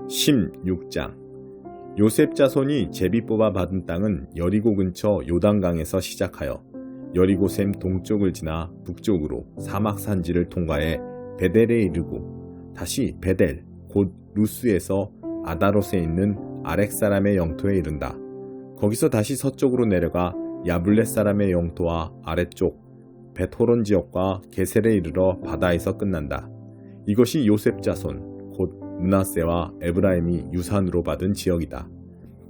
16장 요셉 자손이 제비 뽑아 받은 땅은 여리고 근처 요단강에서 시작하여 여리고샘 동쪽을 지나 북쪽으로 사막 산지를 통과해 베델에 이르고 다시 베델 곧 루스에서 아다롯에 있는 아렉 사람의 영토에 이른다. 거기서 다시 서쪽으로 내려가 야블렛 사람의 영토와 아래쪽 벳호론 지역과 게셀에 이르러 바다에서 끝난다. 이것이 요셉 자손 곧 므낫세와 에브라임이 유산으로 받은 지역이다.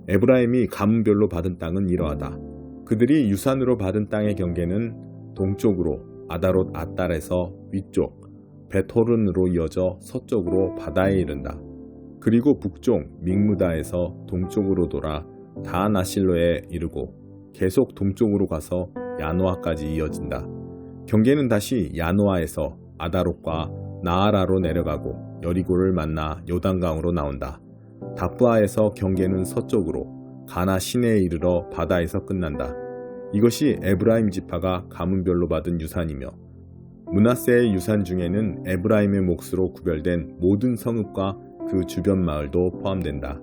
에브라임이 가문별로 받은 땅은 이러하다. 그들이 유산으로 받은 땅의 경계는 동쪽으로 아다롯 앗달에서 위쪽 벳호론으로 이어져 서쪽으로 바다에 이른다. 그리고 북쪽 믹무다에서 동쪽으로 돌아 다나실로에 이르고 계속 동쪽으로 가서 야노아까지 이어진다. 경계는 다시 야노아에서 아다롯과 나아라로 내려가고 여리고를 만나 요단강으로 나온다. 다부아에서 경계는 서쪽으로 가나 시내에 이르러 바다에서 끝난다. 이것이 에브라임 지파가 가문별로 받은 유산이며 므낫세의 유산 중에는 에브라임의 몫으로 구별된 모든 성읍과 그 주변 마을도 포함된다.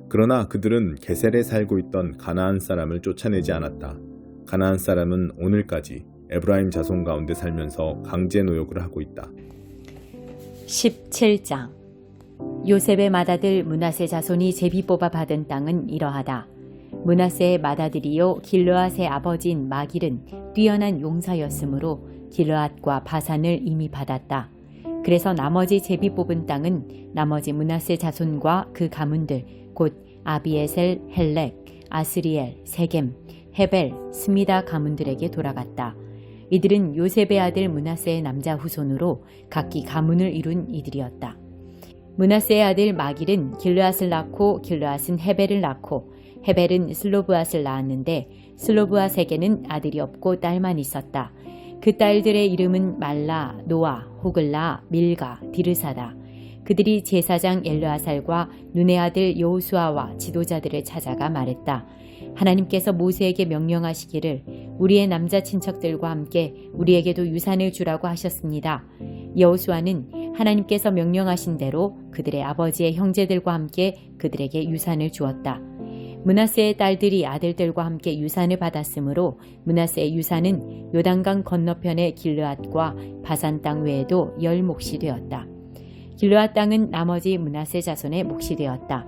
그러나 그들은 게셀에 살고 있던 가나안 사람을 쫓아내지 않았다. 가나안 사람은 오늘까지 에브라임 자손 가운데 살면서 강제 노역을 하고 있다. 17장 요셉의 맏아들 므낫세 자손이 제비 뽑아 받은 땅은 이러하다. 므낫세의 맏아들이요 길르앗의 아버지인 마길은 뛰어난 용사였으므로 길르앗과 바산을 이미 받았다. 그래서 나머지 제비 뽑은 땅은 나머지 므낫세 자손과 그 가문들 곧 아비에셀, 헬렉, 아스리엘, 세겜, 헤벨, 스미다 가문들에게 돌아갔다. 이들은 요셉의 아들 므낫세의 남자 후손으로 각기 가문을 이룬 이들이었다. 므낫세의 아들 마길은 길르앗을 낳고 길르앗은 헤벨을 낳고 헤벨은 슬로브앗을 낳았는데 슬로브앗에게는 아들이 없고 딸만 있었다. 그 딸들의 이름은 말라, 노아, 호글라, 밀가, 디르사다. 그들이 제사장 엘르아살과 눈의 아들 여호수아와 지도자들을 찾아가 말했다. 하나님께서 모세에게 명령하시기를 우리의 남자 친척들과 함께 우리에게도 유산을 주라고 하셨습니다. 여호수아는 하나님께서 명령하신 대로 그들의 아버지의 형제들과 함께 그들에게 유산을 주었다. 므낫세의 딸들이 아들들과 함께 유산을 받았으므로 므낫세의 유산은 요단강 건너편의 길르앗과 바산 땅 외에도 10몫이 되었다. 길르앗 땅은 나머지 므낫세 자손의 몫이 되었다.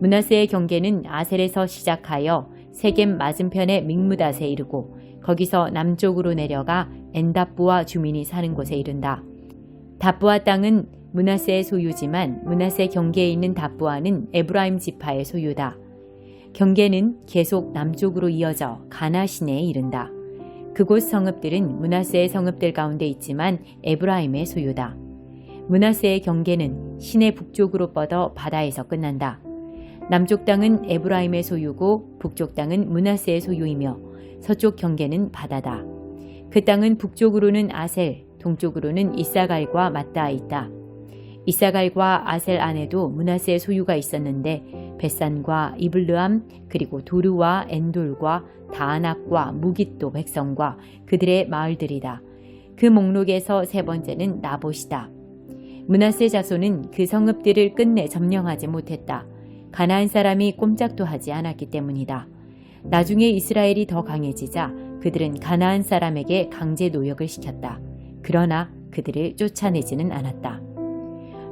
므낫세의 경계는 아셀에서 시작하여 세겜 맞은편의 믹무닷에 이르고 거기서 남쪽으로 내려가 엔다부아 주민이 사는 곳에 이른다. 다부아 땅은 므낫세의 소유지만 므낫세 경계에 있는 다부아는 에브라임 지파의 소유다. 경계는 계속 남쪽으로 이어져 가나 시내에 이른다. 그곳 성읍들은 므낫세의 성읍들 가운데 있지만 에브라임의 소유다. 므낫세의 경계는 시내 북쪽으로 뻗어 바다에서 끝난다. 남쪽 땅은 에브라임의 소유고 북쪽 땅은 므낫세의 소유이며 서쪽 경계는 바다다. 그 땅은 북쪽으로는 아셀, 동쪽으로는 이사갈과 맞닿아 있다. 이사갈과 아셀 안에도 므낫세의 소유가 있었는데 벳산과 이블르암 그리고 도르와 엔돌과 다아낙과 무깃도 백성과 그들의 마을들이다. 그 목록에서 세 번째는 나봇이다. 므낫세 자손은 그 성읍들을 끝내 점령하지 못했다. 가나안 사람이 꼼짝도 하지 않았기 때문이다. 나중에 이스라엘이 더 강해지자 그들은 가나안 사람에게 강제 노역을 시켰다. 그러나 그들을 쫓아내지는 않았다.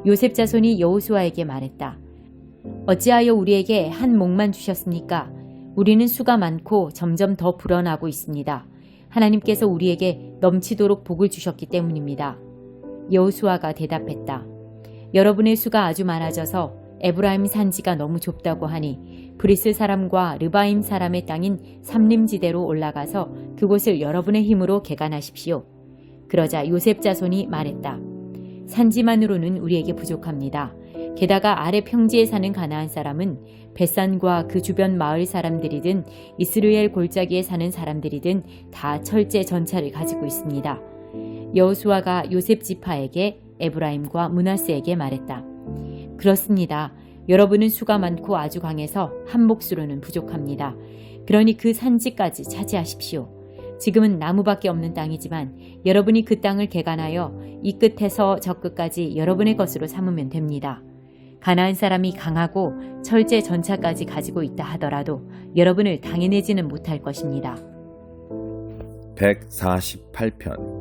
요셉 자손이 여호수아에게 말했다. 어찌하여 우리에게 한 몫만 주셨습니까? 우리는 수가 많고 점점 더 불어나고 있습니다. 하나님께서 우리에게 넘치도록 복을 주셨기 때문입니다. 여호수아가 대답했다. 여러분의 수가 아주 많아져서 에브라임 산지가 너무 좁다고 하니 브리스 사람과 르바임 사람의 땅인 삼림지대로 올라가서 그곳을 여러분의 힘으로 개간하십시오. 그러자 요셉 자손이 말했다. 산지만으로는 우리에게 부족합니다. 게다가 아래 평지에 사는 가나안 사람은 벳산과 그 주변 마을 사람들이든 이스라엘 골짜기에 사는 사람들이든 다 철제 전차를 가지고 있습니다. 여호수아가 요셉 지파에게 에브라임과 므낫세에게 말했다. 그렇습니다. 여러분은 수가 많고 아주 강해서 한 몫으로는 부족합니다. 그러니 그 산지까지 차지하십시오. 지금은 나무밖에 없는 땅이지만 여러분이 그 땅을 개간하여 이 끝에서 저 끝까지 여러분의 것으로 삼으면 됩니다. 가나안 사람이 강하고 철제 전차까지 가지고 있다 하더라도 여러분을 당해내지는 못할 것입니다. 148편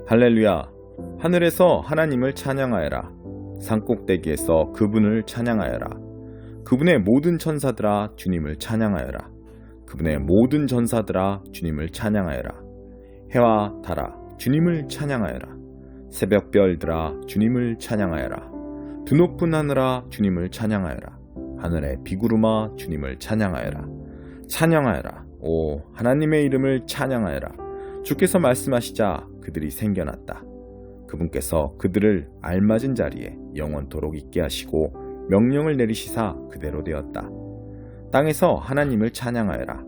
할렐루야. 하늘에서 하나님을 찬양하여라. 산꼭대기에서 그분을 찬양하여라. 그분의 모든 천사들아 주님을 찬양하여라. 그분의 모든 전사들아 주님을 찬양하여라. 해와 달아 주님을 찬양하여라. 새벽별들아 주님을 찬양하여라. 드높은 하늘아 주님을 찬양하여라. 하늘의 비구름아 주님을 찬양하여라. 찬양하여라. 오 하나님의 이름을 찬양하여라. 주께서 말씀하시자 그들이 생겨났다. 그분께서 그들을 알맞은 자리에 영원토록 있게 하시고 명령을 내리시사 그대로 되었다. 땅에서 하나님을 찬양하여라.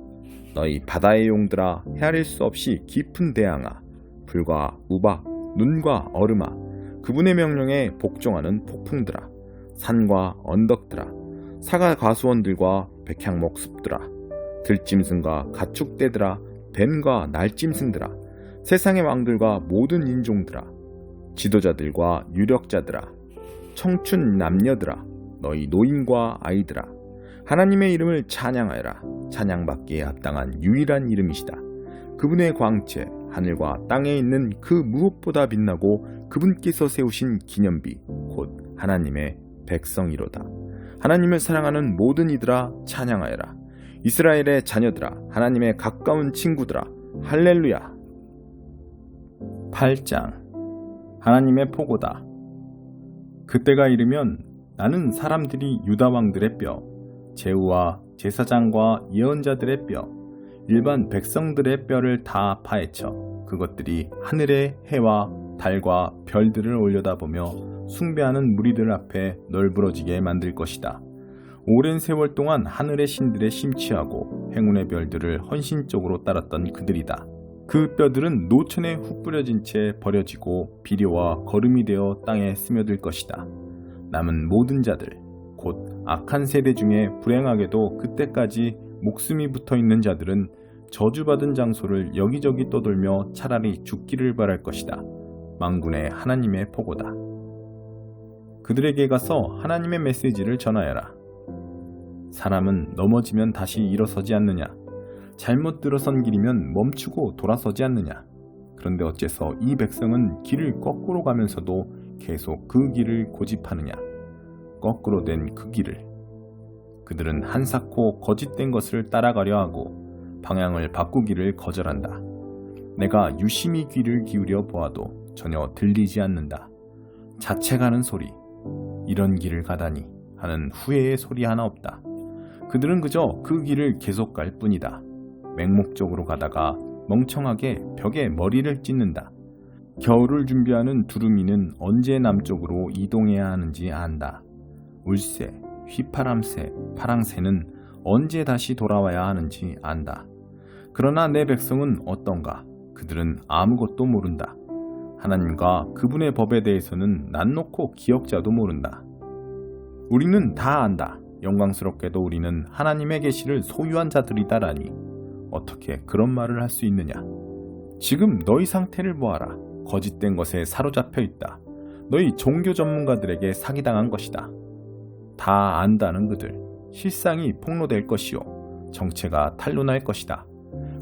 너희 바다의 용들아 헤아릴 수 없이 깊은 대양아 불과 우박 눈과 얼음아 그분의 명령에 복종하는 폭풍들아 산과 언덕들아 사가 과수원들과 백향목 숲들아 들짐승과 가축대들아 뱀과 날짐승들아 세상의 왕들과 모든 인종들아 지도자들과 유력자들아 청춘 남녀들아 너희 노인과 아이들아 하나님의 이름을 찬양하여라. 찬양받기에 합당한 유일한 이름이시다. 그분의 광채 하늘과 땅에 있는 그 무엇보다 빛나고 그분께서 세우신 기념비 곧 하나님의 백성이로다. 하나님을 사랑하는 모든 이들아 찬양하여라. 이스라엘의 자녀들아 하나님의 가까운 친구들아 할렐루야. 8장 하나님의 포고다. 그때가 이르면 나는 사람들이 유다 왕들의 뼈 제후와 제사장과 예언자들의 뼈 일반 백성들의 뼈를 다 파헤쳐 그것들이 하늘의 해와 달과 별들을 올려다보며 숭배하는 무리들 앞에 널브러지게 만들 것이다. 오랜 세월 동안 하늘의 신들에 심취하고 행운의 별들을 헌신적으로 따랐던 그들이다. 그 뼈들은 노천에 훅 뿌려진 채 버려지고 비료와 거름이 되어 땅에 스며들 것이다. 남은 모든 자들 곧 악한 세대 중에 불행하게도 그때까지 목숨이 붙어있는 자들은 저주받은 장소를 여기저기 떠돌며 차라리 죽기를 바랄 것이다. 만군의 하나님의 포고다. 그들에게 가서 하나님의 메시지를 전하여라. 사람은 넘어지면 다시 일어서지 않느냐? 잘못 들어선 길이면 멈추고 돌아서지 않느냐? 그런데 어째서 이 백성은 길을 거꾸로 가면서도 계속 그 길을 고집하느냐? 거꾸로 된 그 길을. 그들은 한사코 거짓된 것을 따라가려 하고 방향을 바꾸기를 거절한다. 내가 유심히 귀를 기울여 보아도 전혀 들리지 않는다. 자책하는 소리, 이런 길을 가다니 하는 후회의 소리 하나 없다. 그들은 그저 그 길을 계속 갈 뿐이다. 맹목적으로 가다가 멍청하게 벽에 머리를 찢는다. 겨울을 준비하는 두루미는 언제 남쪽으로 이동해야 하는지 안다. 울새, 휘파람새, 파랑새는 언제 다시 돌아와야 하는지 안다. 그러나 내 백성은 어떤가? 그들은 아무것도 모른다. 하나님과 그분의 법에 대해서는 난 놓고 기억자도 모른다. 우리는 다 안다. 영광스럽게도 우리는 하나님의 계시를 소유한 자들이다라니 어떻게 그런 말을 할 수 있느냐? 지금 너희 상태를 보아라. 거짓된 것에 사로잡혀 있다. 너희 종교 전문가들에게 사기당한 것이다. 다 안다는 그들, 실상이 폭로될 것이요 정체가 탄로날 것이다.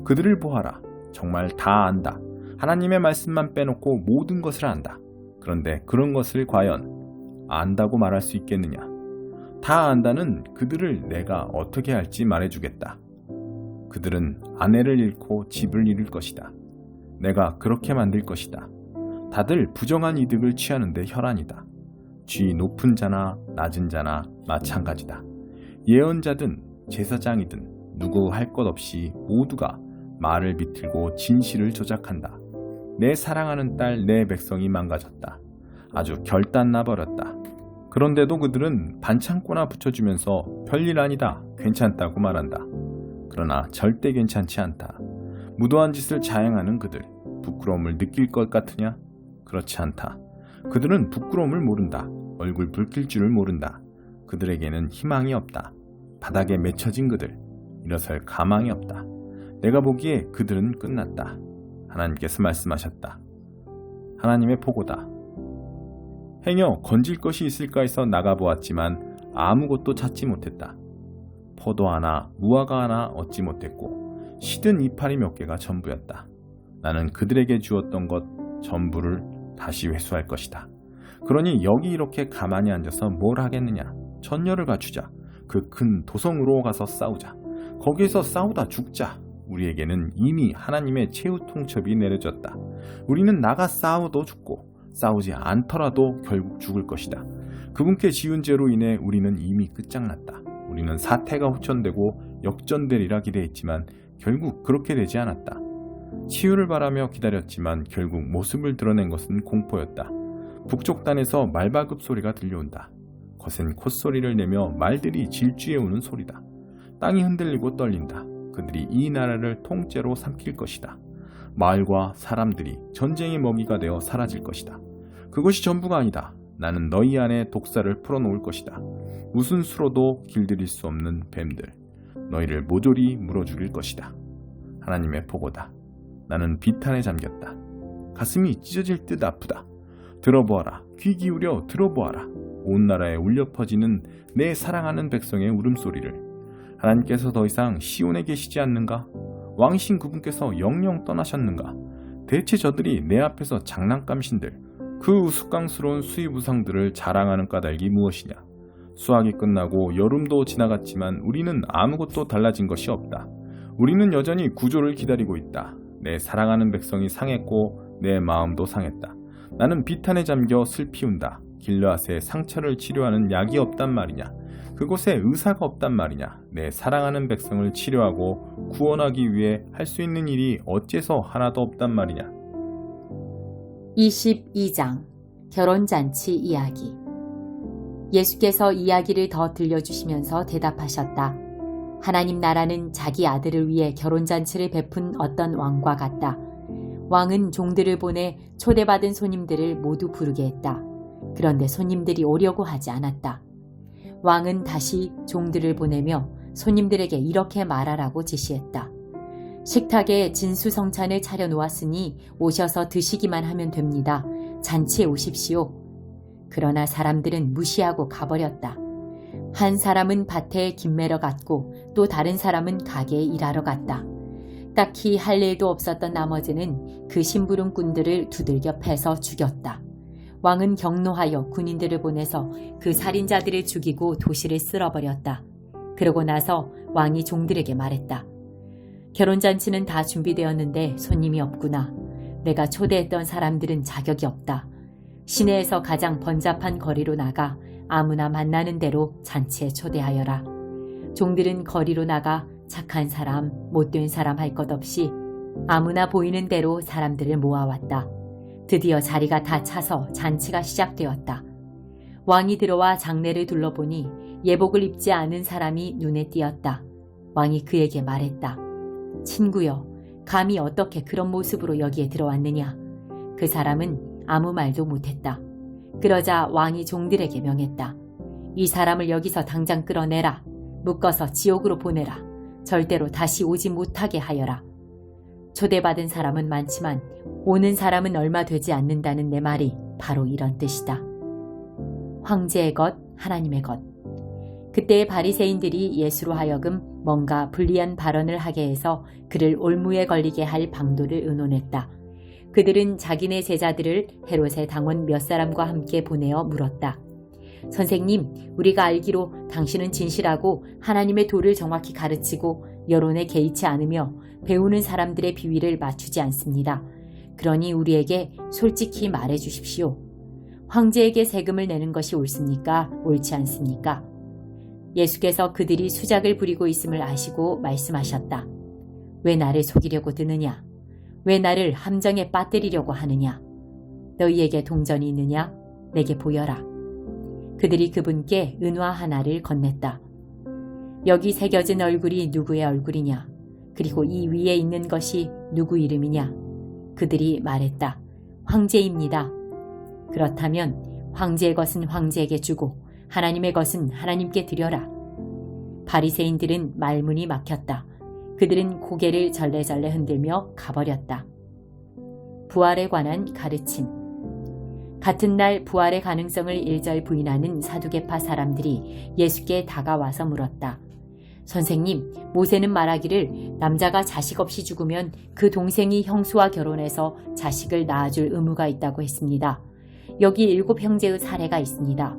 그들을 보아라. 정말 다 안다. 하나님의 말씀만 빼놓고 모든 것을 안다. 그런데 그런 것을 과연 안다고 말할 수 있겠느냐? 다 안다는 그들을 내가 어떻게 할지 말해주겠다. 그들은 아내를 잃고 집을 잃을 것이다. 내가 그렇게 만들 것이다. 다들 부정한 이득을 취하는데 혈안이다. 쥐 높은 자나 낮은 자나 마찬가지다. 예언자든 제사장이든 누구 할 것 없이 모두가 말을 비틀고 진실을 조작한다. 내 사랑하는 딸 내 백성이 망가졌다. 아주 결단나 버렸다. 그런데도 그들은 반창고나 붙여주면서 별일 아니다, 괜찮다고 말한다. 그러나 절대 괜찮지 않다. 무도한 짓을 자행하는 그들, 부끄러움을 느낄 것 같으냐? 그렇지 않다. 그들은 부끄러움을 모른다. 얼굴 붉힐 줄을 모른다. 그들에게는 희망이 없다. 바닥에 맺혀진 그들, 일어설 가망이 없다. 내가 보기에 그들은 끝났다. 하나님께서 말씀하셨다. 하나님의 포고다. 행여 건질 것이 있을까 해서 나가보았지만 아무것도 찾지 못했다. 포도 하나, 무화과 하나 얻지 못했고 시든 이파리 몇 개가 전부였다. 나는 그들에게 주었던 것 전부를 다시 회수할 것이다. 그러니 여기 이렇게 가만히 앉아서 뭘 하겠느냐. 전열을 갖추자. 그 큰 도성으로 가서 싸우자. 거기에서 싸우다 죽자. 우리에게는 이미 하나님의 최후 통첩이 내려졌다. 우리는 나가 싸워도 죽고 싸우지 않더라도 결국 죽을 것이다. 그분께 지은 죄로 인해 우리는 이미 끝장났다. 우리는 사태가 후천되고 역전되리라 기대했지만 결국 그렇게 되지 않았다. 치유를 바라며 기다렸지만 결국 모습을 드러낸 것은 공포였다. 북쪽단에서 말발굽 소리가 들려온다. 거센 콧소리를 내며 말들이 질주해오는 소리다. 땅이 흔들리고 떨린다. 그들이 이 나라를 통째로 삼킬 것이다. 마을과 사람들이 전쟁의 먹이가 되어 사라질 것이다. 그것이 전부가 아니다. 나는 너희 안에 독사를 풀어놓을 것이다. 무슨 수로도 길들일 수 없는 뱀들. 너희를 모조리 물어 죽일 것이다. 하나님의 보고다. 나는 비탄에 잠겼다. 가슴이 찢어질 듯 아프다. 들어보아라. 귀 기울여 들어보아라. 온 나라에 울려 퍼지는 내 사랑하는 백성의 울음소리를. 하나님께서 더 이상 시온에 계시지 않는가? 왕이신 그분께서 영영 떠나셨는가? 대체 저들이 내 앞에서 장난감신들, 그 우스꽝스러운 수입우상들을 자랑하는 까닭이 무엇이냐? 수학이 끝나고 여름도 지나갔지만 우리는 아무것도 달라진 것이 없다. 우리는 여전히 구조를 기다리고 있다. 내 사랑하는 백성이 상했고 내 마음도 상했다. 나는 비탄에 잠겨 슬피 운다. 길르앗의 상처를 치료하는 약이 없단 말이냐? 그곳에 의사가 없단 말이냐? 내 사랑하는 백성을 치료하고 구원하기 위해 할 수 있는 일이 어째서 하나도 없단 말이냐? 22장 결혼잔치 이야기. 예수께서 이야기를 더 들려주시면서 대답하셨다. 하나님 나라는 자기 아들을 위해 결혼잔치를 베푼 어떤 왕과 같다. 왕은 종들을 보내 초대받은 손님들을 모두 부르게 했다. 그런데 손님들이 오려고 하지 않았다. 왕은 다시 종들을 보내며 손님들에게 이렇게 말하라고 지시했다. 식탁에 진수성찬을 차려놓았으니 오셔서 드시기만 하면 됩니다. 잔치에 오십시오. 그러나 사람들은 무시하고 가버렸다. 한 사람은 밭에 김 매러 갔고 또 다른 사람은 가게에 일하러 갔다. 딱히 할 일도 없었던 나머지는 그 심부름꾼들을 두들겨 패서 죽였다. 왕은 경노하여 군인들을 보내서 그 살인자들을 죽이고 도시를 쓸어버렸다. 그러고 나서 왕이 종들에게 말했다. 결혼잔치는 다 준비되었는데 손님이 없구나. 내가 초대했던 사람들은 자격이 없다. 시내에서 가장 번잡한 거리로 나가 아무나 만나는 대로 잔치에 초대하여라. 종들은 거리로 나가 착한 사람, 못된 사람 할 것 없이 아무나 보이는 대로 사람들을 모아왔다. 드디어 자리가 다 차서 잔치가 시작되었다. 왕이 들어와 장례를 둘러보니 예복을 입지 않은 사람이 눈에 띄었다. 왕이 그에게 말했다. 친구여, 감히 어떻게 그런 모습으로 여기에 들어왔느냐? 그 사람은 아무 말도 못했다. 그러자 왕이 종들에게 명했다. 이 사람을 여기서 당장 끌어내라. 묶어서 지옥으로 보내라. 절대로 다시 오지 못하게 하여라. 초대받은 사람은 많지만 오는 사람은 얼마 되지 않는다는 내 말이 바로 이런 뜻이다. 황제의 것, 하나님의 것. 그때의 바리새인들이 예수로 하여금 뭔가 불리한 발언을 하게 해서 그를 올무에 걸리게 할 방도를 의논했다. 그들은 자기네 제자들을 헤롯의 당원 몇 사람과 함께 보내어 물었다. 선생님, 우리가 알기로 당신은 진실하고 하나님의 도를 정확히 가르치고 여론에 개의치 않으며 배우는 사람들의 비위를 맞추지 않습니다. 그러니 우리에게 솔직히 말해 주십시오. 황제에게 세금을 내는 것이 옳습니까? 옳지 않습니까? 예수께서 그들이 수작을 부리고 있음을 아시고 말씀하셨다. 왜 나를 속이려고 드느냐? 왜 나를 함정에 빠뜨리려고 하느냐? 너희에게 동전이 있느냐? 내게 보여라. 그들이 그분께 은화 하나를 건넸다. 여기 새겨진 얼굴이 누구의 얼굴이냐? 그리고 이 위에 있는 것이 누구 이름이냐? 그들이 말했다. 황제입니다. 그렇다면 황제의 것은 황제에게 주고 하나님의 것은 하나님께 드려라. 바리새인들은 말문이 막혔다. 그들은 고개를 절레절레 흔들며 가버렸다. 부활에 관한 가르침. 같은 날 부활의 가능성을 일절 부인하는 사두개파 사람들이 예수께 다가와서 물었다. 선생님, 모세는 말하기를 남자가 자식 없이 죽으면 그 동생이 형수와 결혼해서 자식을 낳아줄 의무가 있다고 했습니다. 여기 7 형제의 사례가 있습니다.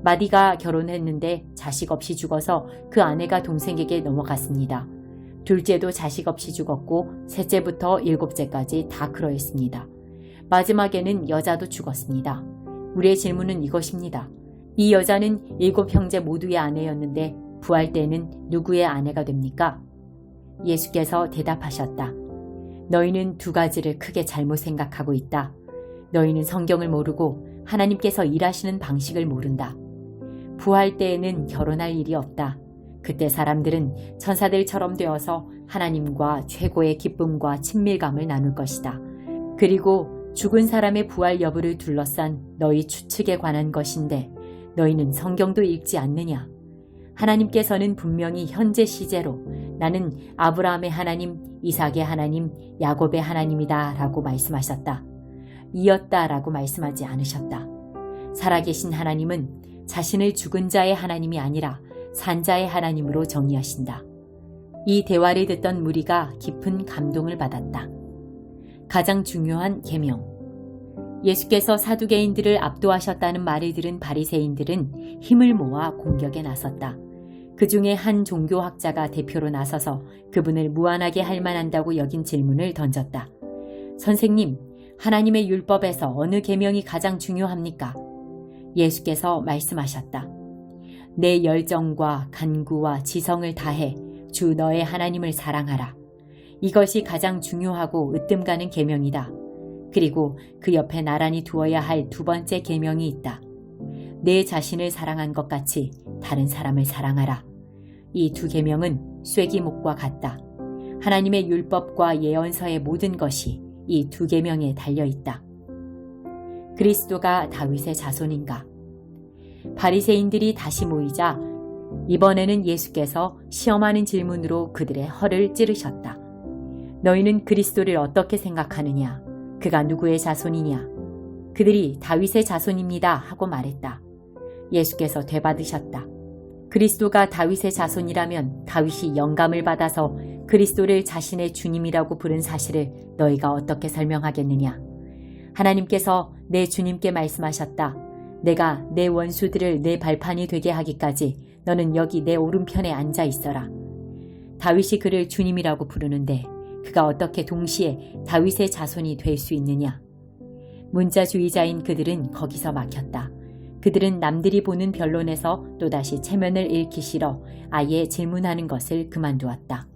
마디가 결혼했는데 자식 없이 죽어서 그 아내가 동생에게 넘어갔습니다. 둘째도 자식 없이 죽었고 셋째부터 7째까지 다 그러했습니다. 마지막에는 여자도 죽었습니다. 우리의 질문은 이것입니다. 이 여자는 7 형제 모두의 아내였는데 부활 때는 누구의 아내가 됩니까? 예수께서 대답하셨다. 너희는 2가지를 크게 잘못 생각하고 있다. 너희는 성경을 모르고 하나님께서 일하시는 방식을 모른다. 부활 때에는 결혼할 일이 없다. 그때 사람들은 천사들처럼 되어서 하나님과 최고의 기쁨과 친밀감을 나눌 것이다. 그리고 죽은 사람의 부활 여부를 둘러싼 너희 추측에 관한 것인데 너희는 성경도 읽지 않느냐? 하나님께서는 분명히 현재 시제로 나는 아브라함의 하나님, 이삭의 하나님, 야곱의 하나님이다 라고 말씀하셨다. 이었다 라고 말씀하지 않으셨다. 살아계신 하나님은 자신을 죽은 자의 하나님이 아니라 산 자의 하나님으로 정의하신다. 이 대화를 듣던 무리가 깊은 감동을 받았다. 가장 중요한 계명. 예수께서 사두개인들을 압도하셨다는 말을 들은 바리새인들은 힘을 모아 공격에 나섰다. 그 중에 한 종교학자가 대표로 나서서 그분을 무안하게 할 만한다고 여긴 질문을 던졌다. 선생님, 하나님의 율법에서 어느 계명이 가장 중요합니까? 예수께서 말씀하셨다. 내 열정과 간구와 지성을 다해 주 너의 하나님을 사랑하라. 이것이 가장 중요하고 으뜸가는 계명이다. 그리고 그 옆에 나란히 두어야 할 2번째 계명이 있다. 내 자신을 사랑한 것 같이 다른 사람을 사랑하라. 이 2 계명은 쐐기목과 같다. 하나님의 율법과 예언서의 모든 것이 이 2 계명에 달려있다. 그리스도가 다윗의 자손인가? 바리새인들이 다시 모이자 이번에는 예수께서 시험하는 질문으로 그들의 허를 찌르셨다. 너희는 그리스도를 어떻게 생각하느냐? 그가 누구의 자손이냐? 그들이 다윗의 자손입니다 하고 말했다. 예수께서 되받으셨다. 그리스도가 다윗의 자손이라면 다윗이 영감을 받아서 그리스도를 자신의 주님이라고 부른 사실을 너희가 어떻게 설명하겠느냐? 하나님께서 내 주님께 말씀하셨다. 내가 내 원수들을 내 발판이 되게 하기까지 너는 여기 내 오른편에 앉아 있어라. 다윗이 그를 주님이라고 부르는데 그가 어떻게 동시에 다윗의 자손이 될 수 있느냐? 문자주의자인 그들은 거기서 막혔다. 그들은 남들이 보는 변론에서 또다시 체면을 잃기 싫어 아예 질문하는 것을 그만두었다.